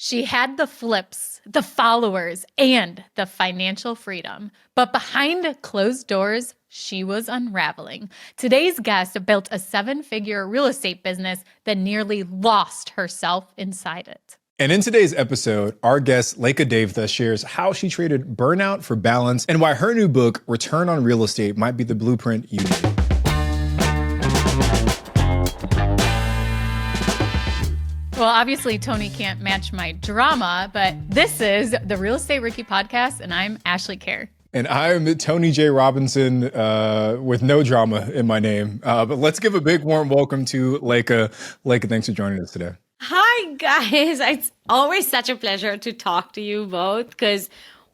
She had the flips, the followers, and the financial freedom. But behind closed doors, she was unraveling. Today's guest built a 7-figure real estate business that nearly lost herself inside it. And in today's episode, our guest, Leka Devatha, shares how she traded burnout for balance and why her new book, Return on Real Estate, might be the blueprint you need. Well, obviously, Tony can't match my drama, but this is the Real Estate Rookie Podcast, and I'm Ashley Kerr. And I'm Tony J. Robinson with no drama in my name. But let's give a big warm welcome to Leka. Leka, thanks for joining us today. Hi, guys. It's always such a pleasure to talk to you both because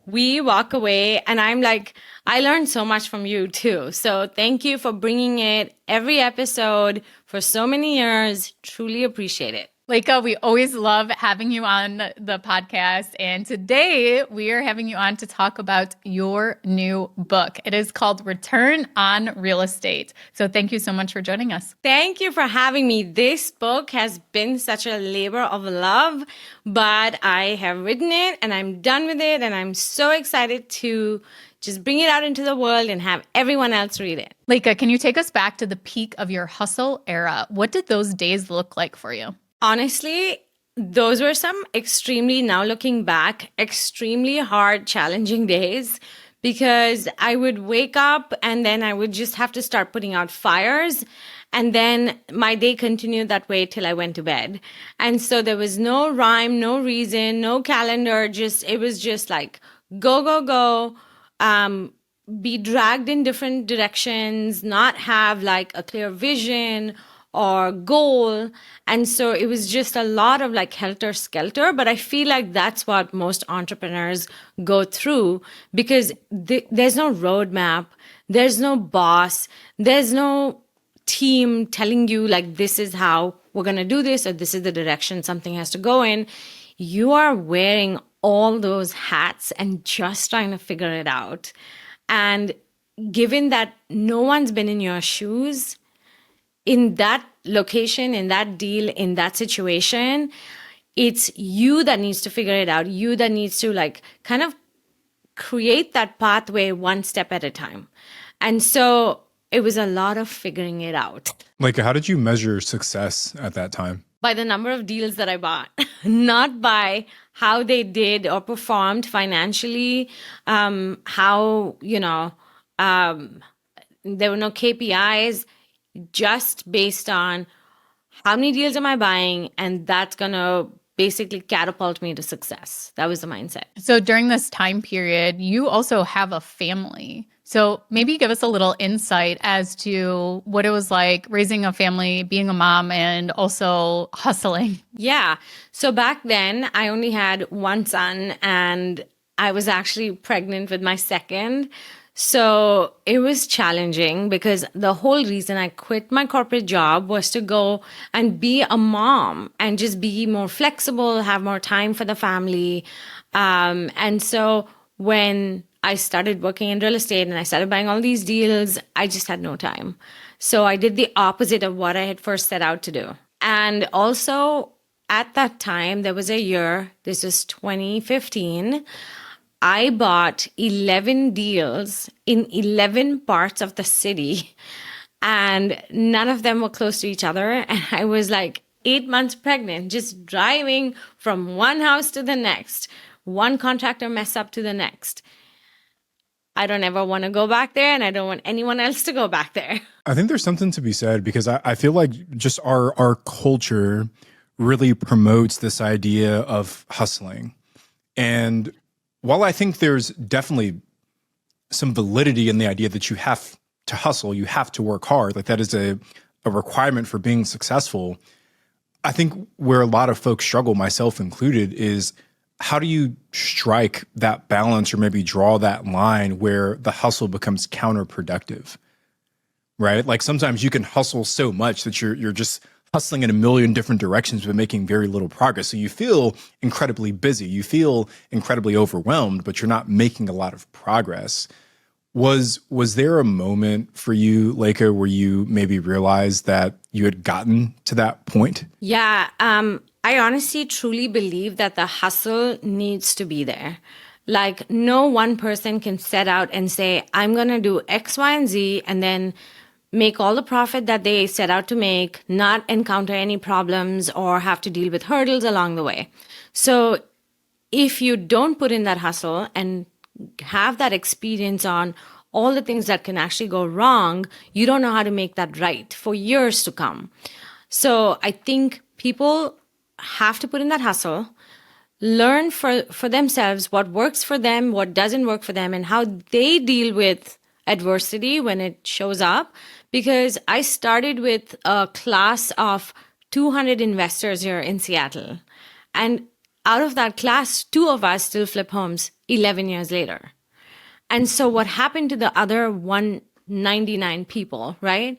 we walk away and I'm like, I learned so much from you too. So thank you for bringing it every episode for so many years. Truly appreciate it. Leka, we always love having you on the podcast. And today we are having you on to talk about your new book. It is called Return on Real Estate. So thank you so much for joining us. Thank you for having me. This book has been such a labor of love, but I have written it and I'm done with it. And I'm so excited to just bring it out into the world and have everyone else read it. Leka, can you take us back to the peak of your hustle era? What did those days look like for you? Honestly, those were some now looking back, extremely hard, challenging days because I would wake up and then I would just have to start putting out fires. And then my day continued that way till I went to bed. And so there was no rhyme, no reason, no calendar. It was just like, go, go, go. Be dragged in different directions, not have like a clear vision or goal. And so it was just a lot of like helter-skelter, but I feel like that's what most entrepreneurs go through because there's no roadmap, there's no boss, there's no team telling you like this is how we're going to do this or this is the direction something has to go in. You are wearing all those hats and just trying to figure it out. And given that no one's been in your shoes, in that location, in that deal, in that situation, it's you that needs to figure it out. You that needs to like kind of create that pathway one step at a time. And so it was a lot of figuring it out. Leka, how did you measure success at that time? By the number of deals that I bought, not by how they did or performed financially, how, there were no KPIs, just based on how many deals am I buying, and that's going to basically catapult me to success. That was the mindset. So during this time period, you also have a family. So maybe give us a little insight as to what it was like raising a family, being a mom, and also hustling. Yeah. So back then, I only had one son, and I was actually pregnant with my second. So it was challenging because the whole reason I quit my corporate job was to go and be a mom and just be more flexible, have more time for the family. And so when I started working in real estate and I started buying all these deals, I just had no time. So I did the opposite of what I had first set out to do. And also at that time, there was a year, this was 2015, I bought 11 deals in 11 parts of the city, and none of them were close to each other. And I was like 8 months pregnant, just driving from one house to the next, one contractor mess up to the next. I don't ever want to go back there, and I don't want anyone else to go back there. I think there's something to be said because I feel like just our culture really promotes this idea of hustling. And while I think there's definitely some validity in the idea that you have to hustle, you have to work hard, like that is a requirement for being successful, I think where a lot of folks struggle, myself included, is how do you strike that balance or maybe draw that line where the hustle becomes counterproductive, right? Like sometimes you can hustle so much that you're just hustling in a million different directions but making very little progress. So you feel incredibly busy, you feel incredibly overwhelmed, but you're not making a lot of progress. Was there a moment for you, Leka, where you maybe realized that you had gotten to that point? Yeah, I honestly truly believe that the hustle needs to be there. Like, no one person can set out and say, I'm going to do X, Y, and Z, and then make all the profit that they set out to make, not encounter any problems or have to deal with hurdles along the way. So if you don't put in that hustle and have that experience on all the things that can actually go wrong, you don't know how to make that right for years to come. So I think people have to put in that hustle, learn for themselves what works for them, what doesn't work for them, and how they deal with adversity when it shows up. Because I started with a class of 200 investors here in Seattle. And out of that class, 2 of us still flip homes 11 years later. And so what happened to the other 199 people, right?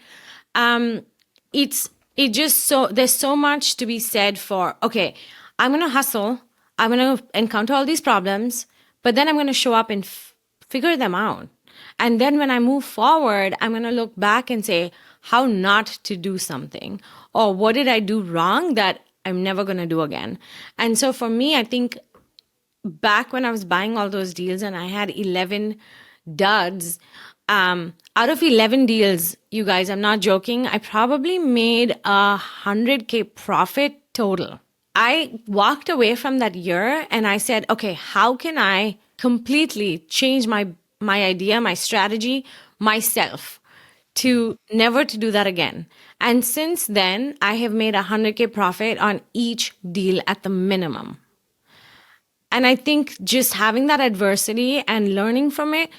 It just there's so much to be said for, okay, I'm going to hustle. I'm going to encounter all these problems, but then I'm going to show up and figure them out. And then when I move forward, I'm going to look back and say how not to do something, or what did I do wrong that I'm never going to do again. And so for me, I think back when I was buying all those deals and I had 11 duds, out of 11 deals, you guys, I'm not joking, I probably made $100K profit total. I walked away from that year and I said, okay, how can I completely change my idea, my strategy, myself to never to do that again? And since then, I have made $100K profit on each deal at the minimum. And I think just having that adversity and learning from it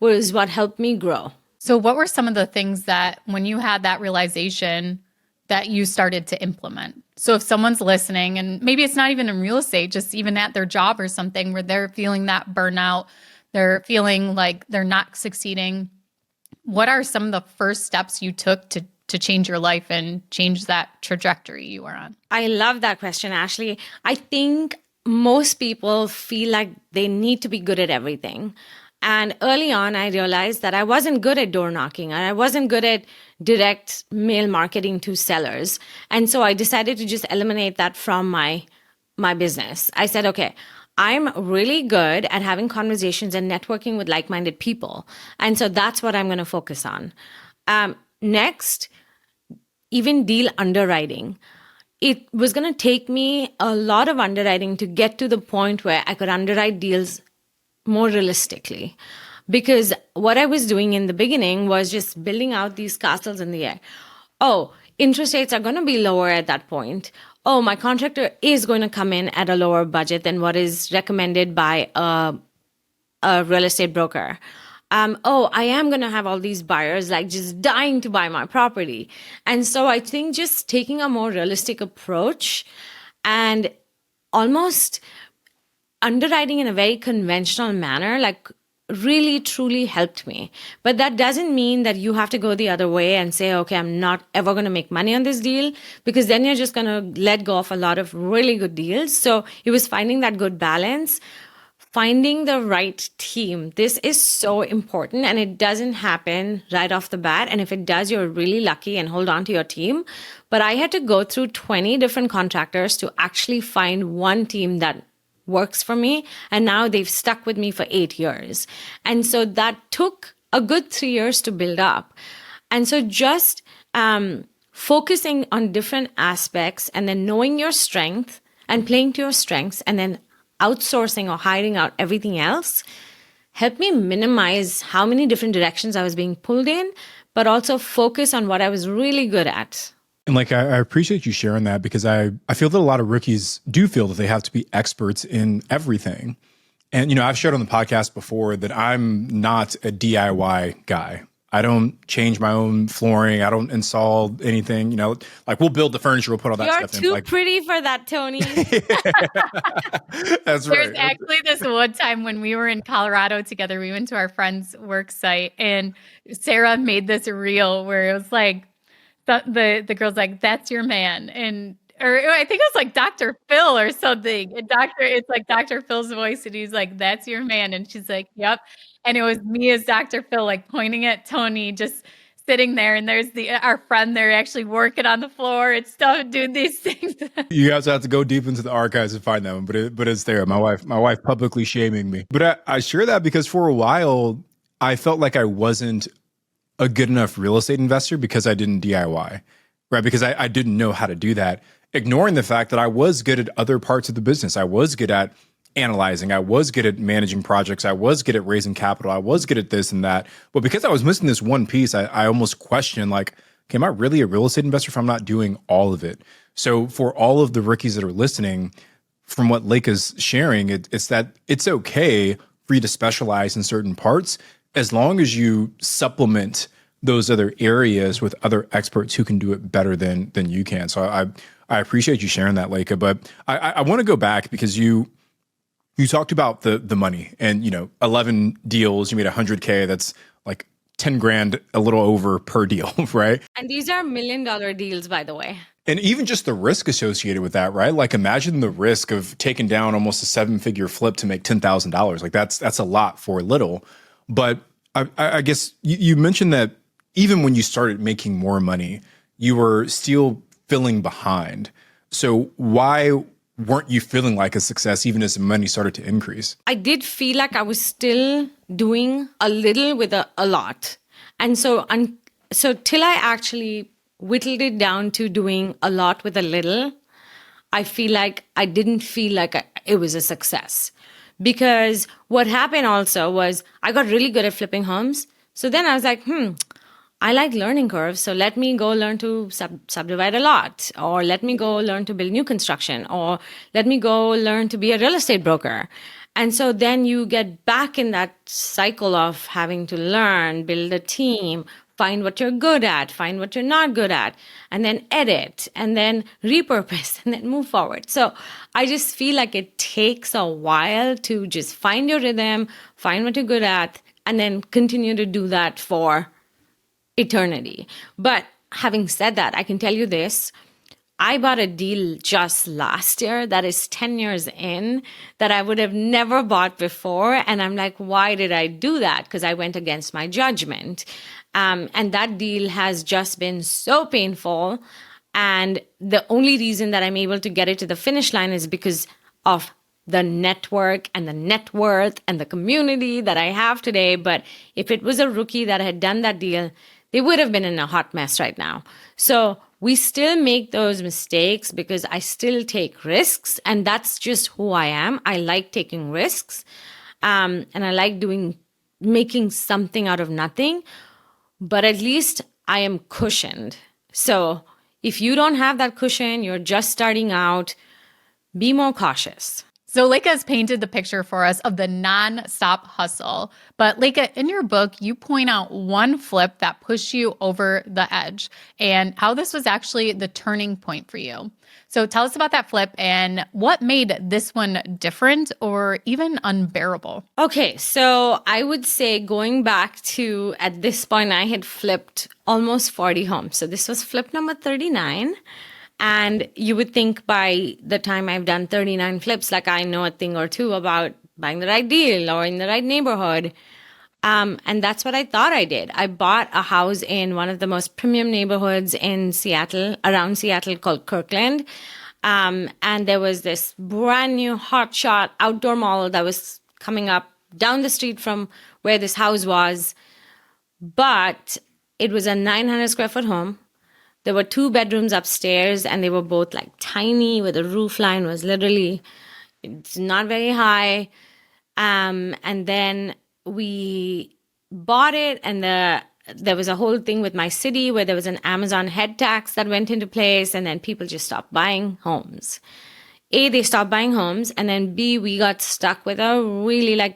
was what helped me grow. So what were some of the things that when you had that realization that you started to implement? So if someone's listening, and maybe it's not even in real estate, just even at their job or something where they're feeling that burnout, they're feeling like they're not succeeding, what are some of the first steps you took to change your life and change that trajectory you were on? I love that question, Ashley. I think most people feel like they need to be good at everything. And early on, I realized that I wasn't good at door knocking and I wasn't good at direct mail marketing to sellers. And so I decided to just eliminate that from my business. I said, okay, I'm really good at having conversations and networking with like-minded people. And so that's what I'm going to focus on. Next, even deal underwriting. It was going to take me a lot of underwriting to get to the point where I could underwrite deals more realistically. Because what I was doing in the beginning was just building out these castles in the air. Oh, interest rates are going to be lower at that point. Oh, my contractor is going to come in at a lower budget than what is recommended by a real estate broker. Oh, I am going to have all these buyers like just dying to buy my property. And so I think just taking a more realistic approach and almost underwriting in a very conventional manner, like really truly helped me. But that doesn't mean that you have to go the other way and say, okay, I'm not ever going to make money on this deal, because then you're just going to let go of a lot of really good deals. So it was finding that good balance, finding the right team. This is so important, and it doesn't happen right off the bat. And if it does, you're really lucky and hold on to your team. But I had to go through 20 different contractors to actually find one team that works for me. And now they've stuck with me for 8 years. And so that took a good 3 years to build up. And so just focusing on different aspects and then knowing your strength and playing to your strengths and then outsourcing or hiring out everything else helped me minimize how many different directions I was being pulled in, but also focus on what I was really good at. And like, I appreciate you sharing that, because I feel that a lot of rookies do feel that they have to be experts in everything. And, you know, I've shared on the podcast before that I'm not a DIY guy. I don't change my own flooring. I don't install anything, you know, like we'll build the furniture, we'll put all that stuff in. You're too pretty for that, Tony. That's right. There's actually this one time when we were in Colorado together, we went to our friend's work site and Sarah made this reel where it was like, the girl's like, that's your man. Or I think it was like Dr. Phil or something. It's like Dr. Phil's voice, and he's like, that's your man. And she's like, yep. And it was me as Dr. Phil, like pointing at Tony, just sitting there and there's our friend there actually working on the floor and stuff, doing these things. You guys have to go deep into the archives to find that one, but it's there. My wife publicly shaming me. But I share that because for a while I felt like I wasn't a good enough real estate investor because I didn't DIY, right? Because I didn't know how to do that, ignoring the fact that I was good at other parts of the business. I was good at analyzing. I was good at managing projects. I was good at raising capital. I was good at this and that. But because I was missing this one piece, I almost questioned like, okay, am I really a real estate investor if I'm not doing all of it? So for all of the rookies that are listening, from what Leka's sharing, it's that it's okay for you to specialize in certain parts as long as you supplement those other areas with other experts who can do it better than you can. So I appreciate you sharing that, Leka. But I want to go back because you talked about the money and 11 deals, you made $100K. That's like 10 grand, a little over per deal, right? And these are $1 million deals, by the way. And even just the risk associated with that, right? Like imagine the risk of taking down almost a 7-figure flip to make $10,000. Like that's a lot for little. But I guess you mentioned that even when you started making more money, you were still feeling behind. So why weren't you feeling like a success even as the money started to increase? I did feel like I was still doing a little with a lot. And so till I actually whittled it down to doing a lot with a little, I feel like I didn't feel like it was a success. Because what happened also was I got really good at flipping homes. So then I was like, I like learning curves. So let me go learn to subdivide a lot, or let me go learn to build new construction, or let me go learn to be a real estate broker. And so then you get back in that cycle of having to learn, build a team, find what you're good at, find what you're not good at, and then edit, and then repurpose, and then move forward. So I just feel like it takes a while to just find your rhythm, find what you're good at, and then continue to do that for eternity. But having said that, I can tell you this. I bought a deal just last year that is 10 years in that I would have never bought before. And I'm like, why did I do that? Because I went against my judgment. And that deal has just been so painful. And the only reason that I'm able to get it to the finish line is because of the network and the net worth and the community that I have today. But if it was a rookie that had done that deal, they would have been in a hot mess right now. So we still make those mistakes because I still take risks. And that's just who I am. I like taking risks. And I like making something out of nothing. But at least I am cushioned. So if you don't have that cushion, you're just starting out, be more cautious. So Leka has painted the picture for us of the nonstop hustle. But Leka, in your book, you point out one flip that pushed you over the edge and how this was actually the turning point for you. So tell us about that flip and what made this one different or even unbearable. Okay, so I would say going back to, at this point, I had flipped almost 40 homes. So this was flip number 39. And you would think by the time I've done 39 flips, like I know a thing or two about buying the right deal or in the right neighborhood. And that's what I thought I did. I bought a house in one of the most premium neighborhoods in Seattle, around Seattle, called Kirkland. And there was this brand new hotshot outdoor mall that was coming up down the street from where this house was. But it was a 900 square foot home. There were 2 bedrooms upstairs, and they were both like tiny, where the roof line was literally, it's not very high. And then we bought it, and there was a whole thing with my city where there was an Amazon head tax that went into place, and then people just stopped buying homes. A, they stopped buying homes, and then B, we got stuck with a really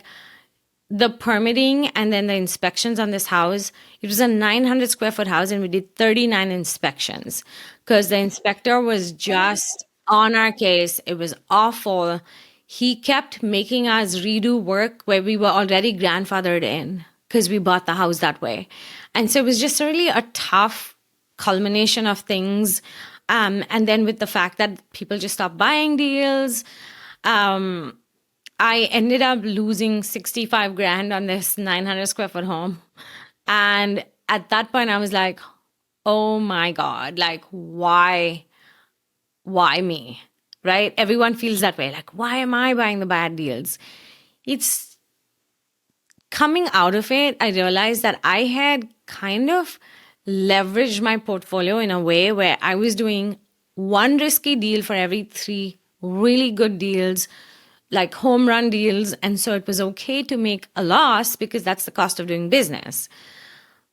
the permitting and then the inspections on this house. It was a 900 square foot house, and we did 39 inspections because the inspector was just on our case. It was awful. He kept making us redo work where we were already grandfathered in because we bought the house that way. And so it was just really a tough culmination of things. And then with the fact that people just stopped buying deals, I ended up losing 65 grand on this 900 square foot home. And at that point, I was like, oh my God, like, why me? Right? Everyone feels that way. Like, why am I buying the bad deals? It's coming out of it, I realized that I had kind of leveraged my portfolio in a way where I was doing one risky deal for every three really good deals, like home run deals. And so it was okay to make a loss because that's the cost of doing business.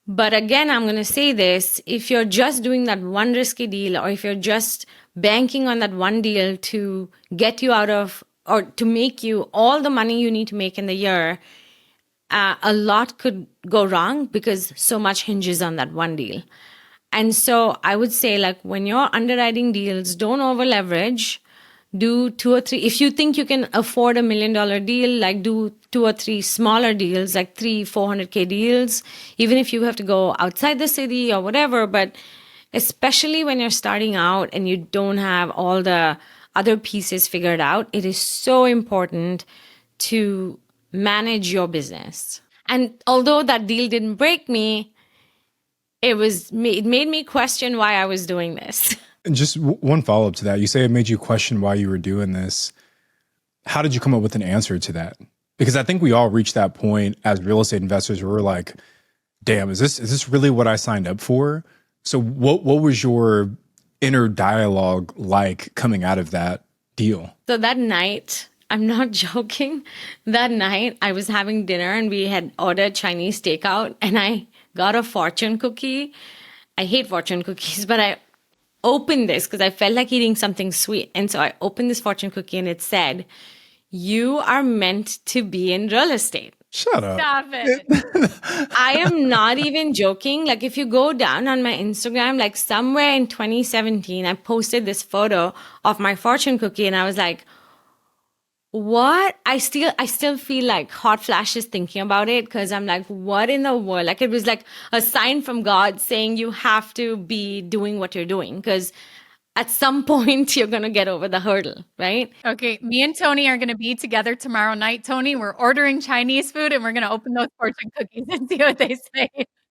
But again, I'm going to say this, if you're just doing that one risky deal, or if you're just banking on that one deal to get you out of, or to make you all the money you need to make in the year, a lot could go wrong because so much hinges on that one deal. And so I would say, like, when you're underwriting deals, don't over leverage. Do two or three. If you think you can afford $1 million deal, like, do 2 or 3 smaller deals, like 400K deals, even if you have to go outside the city or whatever. But especially when you're starting out and you don't have all the other pieces figured out, it is so important to manage your business. And although that deal didn't break me, it made me question why I was doing this. And just one follow up to that. You say it made you question why you were doing this. How did you come up with an answer to that? Because I think we all reach that point as real estate investors where we're like, damn, is this really what I signed up for? So what was your inner dialogue like coming out of that deal? So that night, I'm not joking, that night I was having dinner and we had ordered Chinese takeout and I got a fortune cookie. I hate fortune cookies, but I opened this because I felt like eating something sweet. And so I opened this fortune cookie and it said, "You are meant to be in real estate." Shut up. Stop it. I am not even joking. Like, if you go down on my Instagram, like somewhere in 2017, I posted this photo of my fortune cookie and I was like, what? I still feel like hot flashes thinking about it because I'm like, what in the world? Like, it was like a sign from God saying you have to be doing what you're doing because at some point you're going to get over the hurdle, right? Okay, me and Tony are going to be together tomorrow night. Tony, we're ordering Chinese food and we're going to open those fortune cookies and see what they say.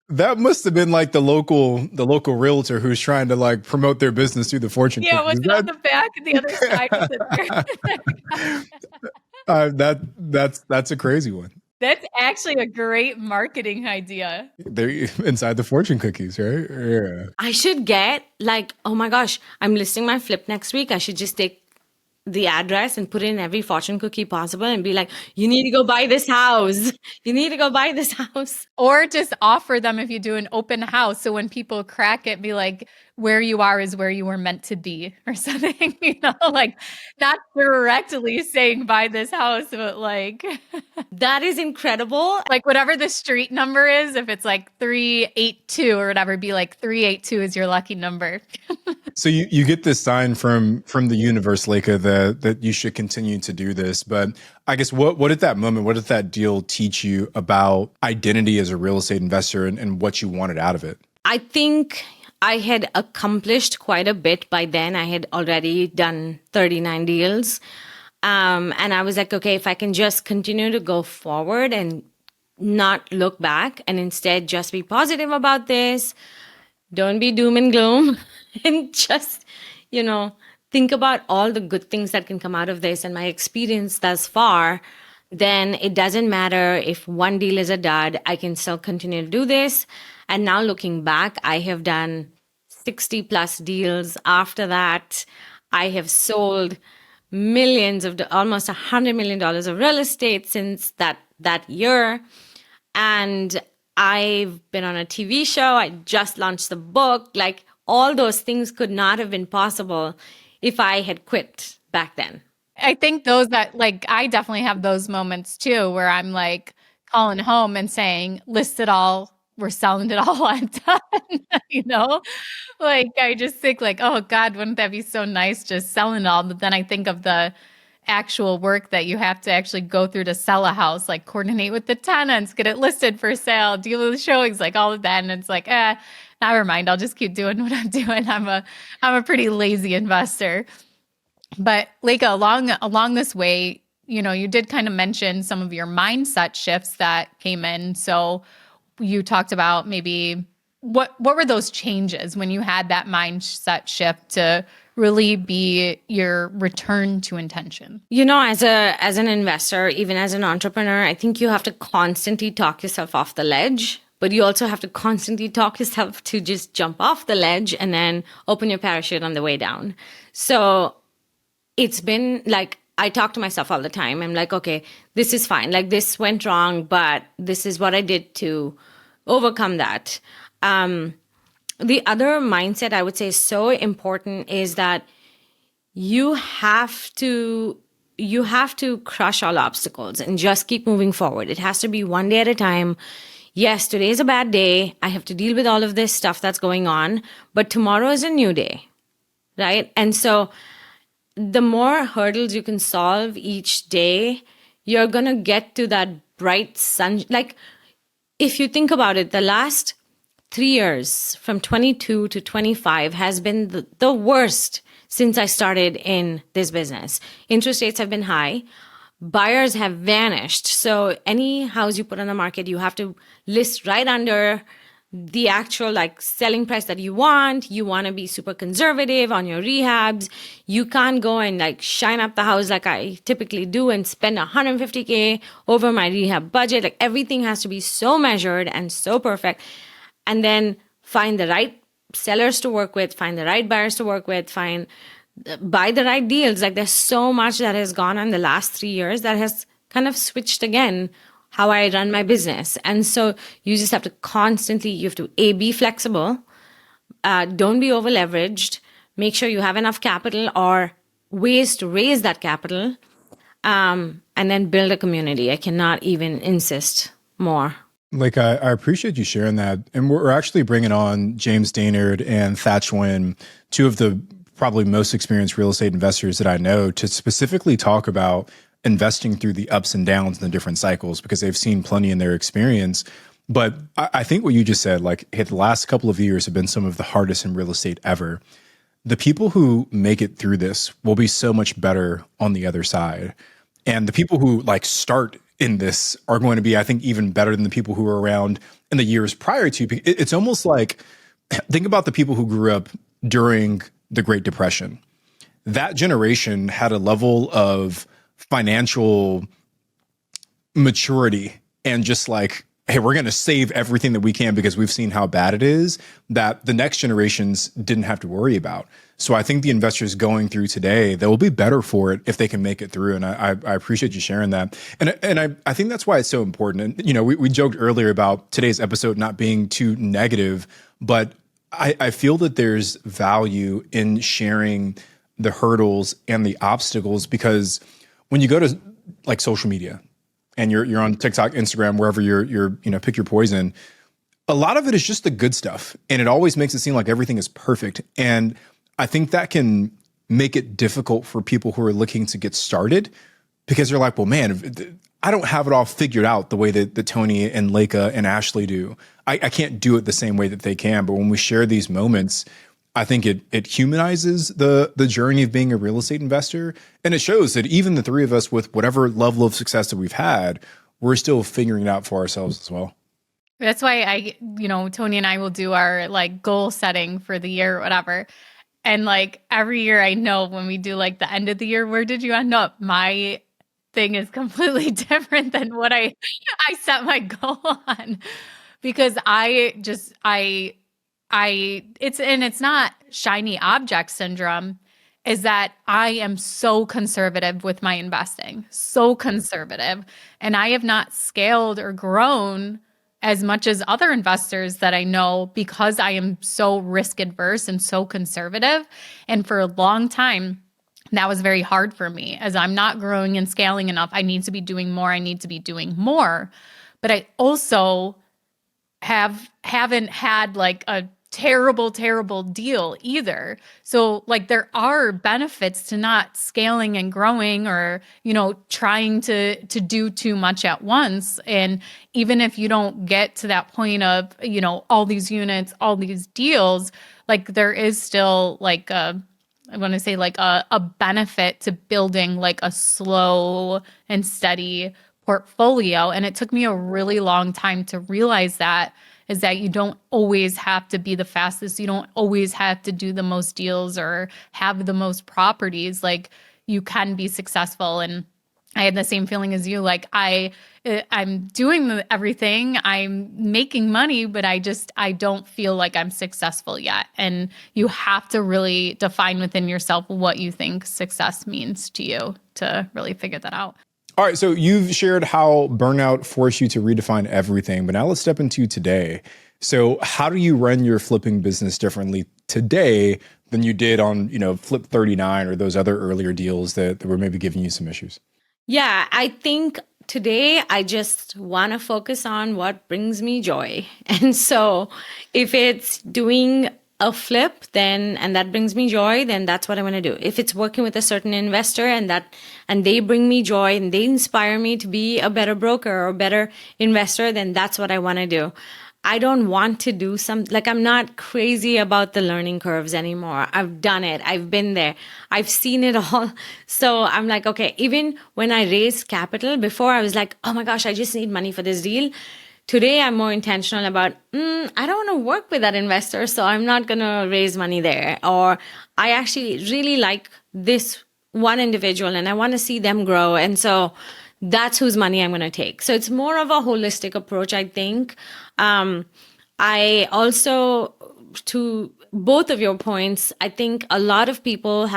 That must have been like the local realtor who's trying to like promote their business through the fortune Yeah, cookies. what's it on the back and the other side? Is it That's a crazy one. That's actually a great marketing idea. They're inside the fortune cookies, right? Yeah. I should get like, oh my gosh, I'm listing my flip next week. I should just take the address and put it in every fortune cookie possible and be like, you need to go buy this house. You need to go buy this house. Or just offer them if you do an open house. So when people crack it, be like, where you are is where you were meant to be or something, like not directly saying buy this house, but like that is incredible. Like whatever the street number is, if it's like 382 or whatever, be like 382 is your lucky number. So you get this sign from the universe, Leka, that you should continue to do this. But I guess what at that moment, what did that deal teach you about identity as a real estate investor and what you wanted out of it? I think I had accomplished quite a bit by then. I had already done 39 deals. And I was like, okay, if I can just continue to go forward and not look back and instead just be positive about this, don't be doom and gloom and just, think about all the good things that can come out of this and my experience thus far, then it doesn't matter if one deal is a dud, I can still continue to do this. And now looking back, I have done 60 plus deals. After that, I have sold millions of, almost $100 million of real estate since that year. And I've been on a TV show. I just launched the book. Like, all those things could not have been possible if I had quit back then. I think those that like, I definitely have those moments too, where I'm like calling home and saying, list it all. We're selling it all. I'm done. Like I just think like, oh God, wouldn't that be so nice just selling it all? But then I think of the actual work that you have to actually go through to sell a house, like coordinate with the tenants, get it listed for sale, deal with the showings, like all of that. And it's like, never mind. I'll just keep doing what I'm doing. I'm a pretty lazy investor. But Leka, along this way, you did kind of mention some of your mindset shifts that came in. So you talked about maybe what were those changes when you had that mindset shift to really be your return to intention? As an investor, even as an entrepreneur, I think you have to constantly talk yourself off the ledge, but you also have to constantly talk yourself to just jump off the ledge and then open your parachute on the way down. So it's been like, I talk to myself all the time. I'm like, okay, this is fine. Like, this went wrong, but this is what I did to overcome that. The other mindset I would say is so important is that you have to crush all obstacles and just keep moving forward. It has to be one day at a time. Yes, today is a bad day. I have to deal with all of this stuff that's going on, but tomorrow is a new day, right? And so the more hurdles you can solve each day, you're going to get to that bright sun. Like, if you think about it, the last 3 years from 22 to 25 has been the worst since I started in this business. Interest rates have been high. Buyers have vanished. So any house you put on the market, you have to list right under the actual selling price that you want. You want to be super conservative on your rehabs. You can't go and shine up the house like I typically do and spend $150K over my rehab budget. Like, everything has to be so measured and so perfect. And then find the right sellers to work with, find the right buyers to work with, buy the right deals. Like, there's so much that has gone on the last 3 years that has kind of switched again how I run my business. And so you just have to you have to be flexible. Don't be over leveraged. Make sure you have enough capital or ways to raise that capital. And then build a community. I cannot even insist more. Like, I appreciate you sharing that. And we're actually bringing on James Daynard and Thatch Wynn, two of the probably most experienced real estate investors that I know, to specifically talk about investing through the ups and downs and the different cycles, because they've seen plenty in their experience. But I think what you just said, hey, the last couple of years have been some of the hardest in real estate ever. The people who make it through this will be so much better on the other side. And the people who start in this are going to be, I think, even better than the people who were around in the years prior to. It's almost like, think about the people who grew up during the Great Depression. That generation had a level of financial maturity and just hey, we're going to save everything that we can because we've seen how bad it is, that the next generations didn't have to worry about. So I think the investors going through today, they will be better for it if they can make it through. And I appreciate you sharing that. And I think that's why it's so important. And, we joked earlier about today's episode not being too negative, but I feel that there's value in sharing the hurdles and the obstacles, because when you go to social media and you're on TikTok, Instagram, wherever you're pick your poison, a lot of it is just the good stuff. And it always makes it seem like everything is perfect. And I think that can make it difficult for people who are looking to get started, because they're like, well, man, I don't have it all figured out the way that Tony and Leka and Ashley do. I can't do it the same way that they can. But when we share these moments, I think it humanizes the journey of being a real estate investor. And it shows that even the three of us, with whatever level of success that we've had, we're still figuring it out for ourselves as well. That's why Tony and I will do our goal setting for the year or whatever. And every year, I know when we do the end of the year, where did you end up? My thing is completely different than what I set my goal on, because it's not shiny object syndrome, is that I am so conservative with my investing, so conservative. And I have not scaled or grown as much as other investors that I know, because I am so risk adverse and so conservative. And for a long time, that was very hard for me, as I'm not growing and scaling enough. I need to be doing more. I need to be doing more. But I also haven't had a terrible deal either. So there are benefits to not scaling and growing, or, trying to do too much at once. And even if you don't get to that point of, all these units, all these deals, there is still I want to say a benefit to building a slow and steady portfolio. And it took me a really long time to realize that. is that you don't always have to be the fastest. You don't always have to do the most deals or have the most properties. Like, you can be successful. And I had the same feeling as you. Like, I'm doing everything, I'm making money, but I don't feel like I'm successful yet. And you have to really define within yourself what you think success means to you to really figure that out. All right, so you've shared how burnout forced you to redefine everything, but now let's step into today. So how do you run your flipping business differently today than you did on, Flip 39 or those other earlier deals that were maybe giving you some issues? Yeah, I think today I just want to focus on what brings me joy. And so if it's doing a flip and that brings me joy, then that's what I want to do. If it's working with a certain investor and they bring me joy and they inspire me to be a better broker or a better investor, then that's what I want to do. I don't want to do I'm not crazy about the learning curves anymore. I've done it. I've been there. I've seen it all. So I'm like, okay, even when I raised capital before, I was like, oh my gosh, I just need money for this deal. Today, I'm more intentional about, I don't want to work with that investor, so I'm not going to raise money there. Or I actually really like this one individual and I want to see them grow. And so that's whose money I'm going to take. So it's more of a holistic approach, I think. I also, to both of your points, I think a lot of people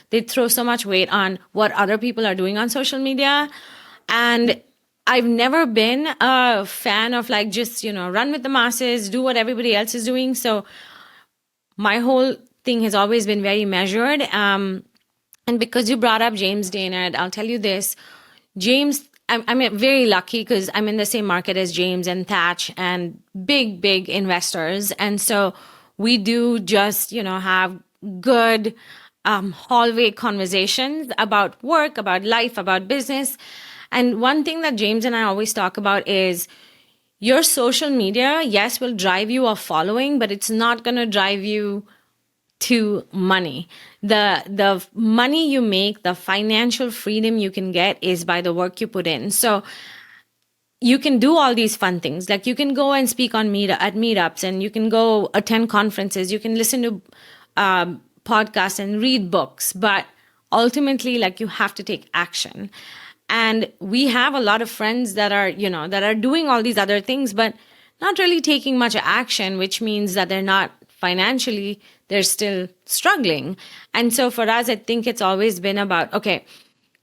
they throw so much weight on what other people are doing on social media. And I've never been a fan of just, run with the masses, do what everybody else is doing. So my whole thing has always been very measured. And because you brought up James Daynard, I'll tell you this. James, I'm very lucky because I'm in the same market as James and Thatch and big investors. And so we do just, have good hallway conversations about work, about life, about business. And one thing that James and I always talk about is your social media, yes, will drive you a following, but it's not going to drive you to money. The money you make, the financial freedom you can get is by the work you put in. So you can do all these fun things. Like you can go and speak at meetups, and you can go attend conferences. You can listen to podcasts and read books. But ultimately, you have to take action. And we have a lot of friends that are doing all these other things, but not really taking much action, which means that they're not financially, they're still struggling. And so for us, I think it's always been about, okay,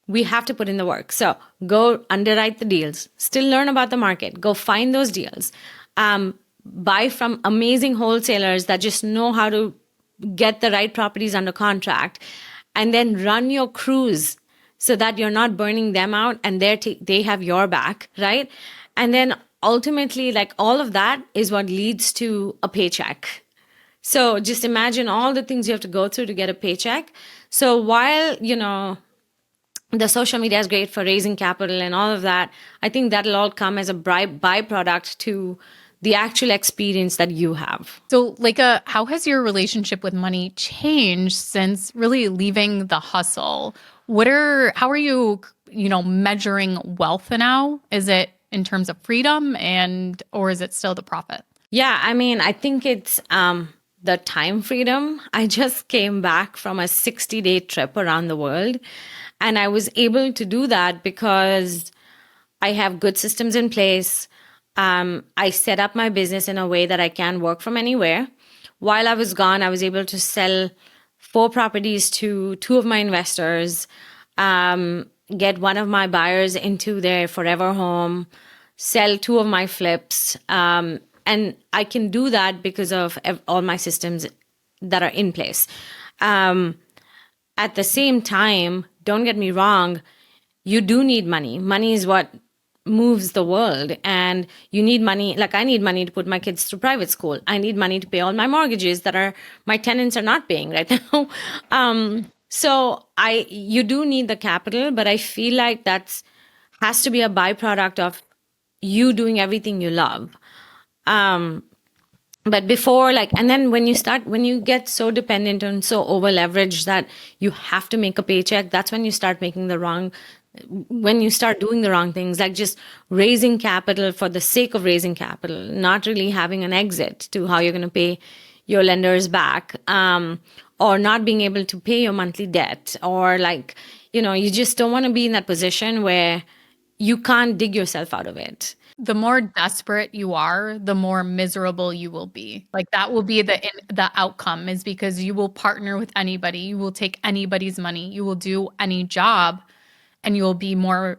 we have to put in the work. So go underwrite the deals, still learn about the market, go find those deals, buy from amazing wholesalers that just know how to get the right properties under contract, and then run your crews so that you're not burning them out and they have your back, right? And then ultimately, all of that is what leads to a paycheck. So just imagine all the things you have to go through to get a paycheck. So while, the social media is great for raising capital and all of that, I think that'll all come as a byproduct to the actual experience that you have. So, Leka, how has your relationship with money changed since really leaving the hustle? How are you, measuring wealth now? Is it in terms of freedom or is it still the profit? Yeah, I think it's the time freedom. I just came back from a 60-day trip around the world, and I was able to do that because I have good systems in place. I set up my business in a way that I can work from anywhere. While I was gone, I was able to sell 4 properties to 2 of my investors, get one of my buyers into their forever home, sell 2 of my flips. And I can do that because of all my systems that are in place. At the same time, don't get me wrong, you do need money. Money is what moves the world, and you need money. I need money to put my kids through private school. I need money to pay all my mortgages my tenants are not paying right now. So you do need the capital, but I feel like has to be a byproduct of you doing everything you love. But before, and then when you get so dependent and so over leveraged that you have to make a paycheck, that's when you start making the wrong when you start doing the wrong things, like just raising capital for the sake of raising capital, not really having an exit to how you're going to pay your lenders back, or not being able to pay your monthly debt, or like, you just don't want to be in that position where you can't dig yourself out of it. The more desperate you are, the more miserable you will be. Like that will be the outcome, is because you will partner with anybody, you will take anybody's money, you will do any job, and you will be more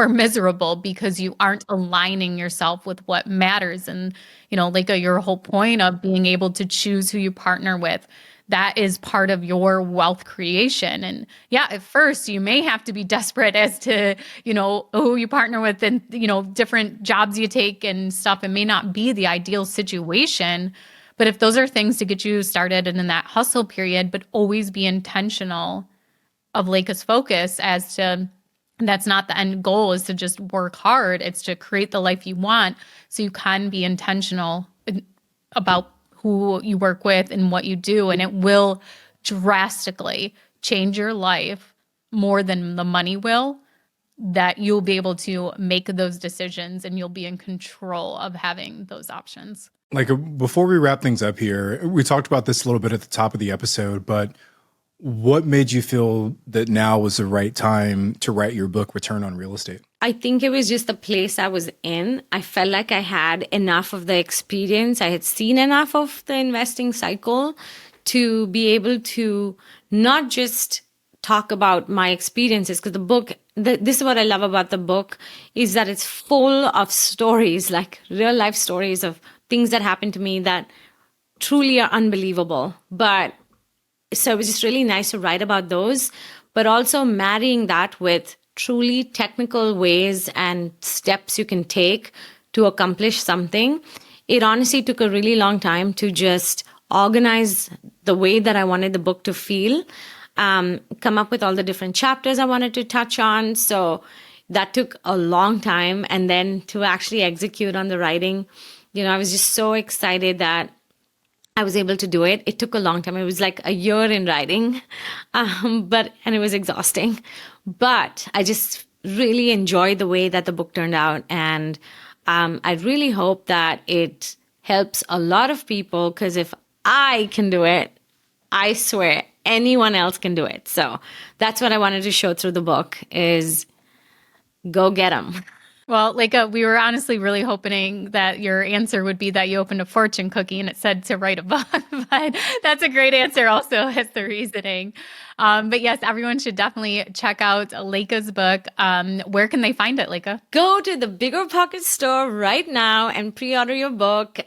miserable because you aren't aligning yourself with what matters. And Leka, your whole point of being able to choose who you partner with, that is part of your wealth creation. And yeah, at first you may have to be desperate as to, who you partner with and, different jobs you take and stuff. It may not be the ideal situation, but if those are things to get you started and in that hustle period, but always be intentional of Leka's focus as to, that's not the end goal, is to just work hard. It's to create the life you want, so you can be intentional about who you work with and what you do. And it will drastically change your life more than the money will, that you'll be able to make those decisions and you'll be in control of having those options. Like, before we wrap things up here, we talked about this a little bit at the top of the episode, but what made you feel that now was the right time to write your book, Return on Real Estate? I think it was just the place I was in. I felt like I had enough of the experience. I had seen enough of the investing cycle to be able to not just talk about my experiences, because the book, this is what I love about the book, is that it's full of stories, like real life stories of things that happened to me that truly are unbelievable. So it was just really nice to write about those, but also marrying that with truly technical ways and steps you can take to accomplish something. It honestly took a really long time to just organize the way that I wanted the book to feel, come up with all the different chapters I wanted to touch on. So that took a long time. And then to actually execute on the writing, I was just so excited that I was able to do it. It took a long time. It was like a year in writing, and it was exhausting. But I just really enjoyed the way that the book turned out. And I really hope that it helps a lot of people, because if I can do it, I swear anyone else can do it. So that's what I wanted to show through the book, is go get them. Well, Leka, we were honestly really hoping that your answer would be that you opened a fortune cookie and it said to write a book, but that's a great answer also as the reasoning. But yes, everyone should definitely check out Leka's book. Where can they find it, Leka? Go to the BiggerPockets store right now and pre-order your book.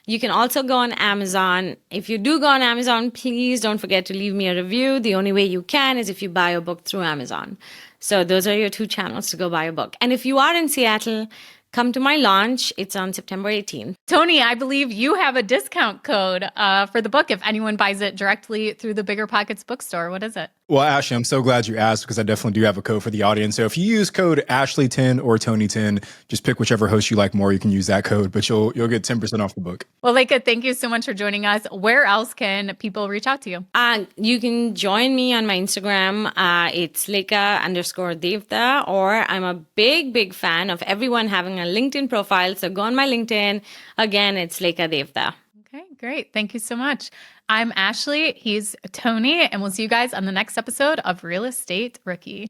You can also go on Amazon. If you do go on Amazon, please don't forget to leave me a review. The only way you can is if you buy a book through Amazon. So those are your two channels to go buy a book. And if you are in Seattle, come to my launch. It's on September 18th. Tony, I believe you have a discount code for the book if anyone buys it directly through the BiggerPockets bookstore. What is it? Well, Ashley, I'm so glad you asked, because I definitely do have a code for the audience. So if you use code Ashley10 or Tony10, just pick whichever host you like more. You can use that code, but you'll get 10% off the book. Well, Leka, thank you so much for joining us. Where else can people reach out to you? You can join me on my Instagram. It's Leka_Devatha, or I'm a big fan of everyone having a LinkedIn profile. So go on my LinkedIn. Again, it's Leka Devatha. Okay, great. Thank you so much. I'm Ashley. He's Tony, and we'll see you guys on the next episode of Real Estate Rookie.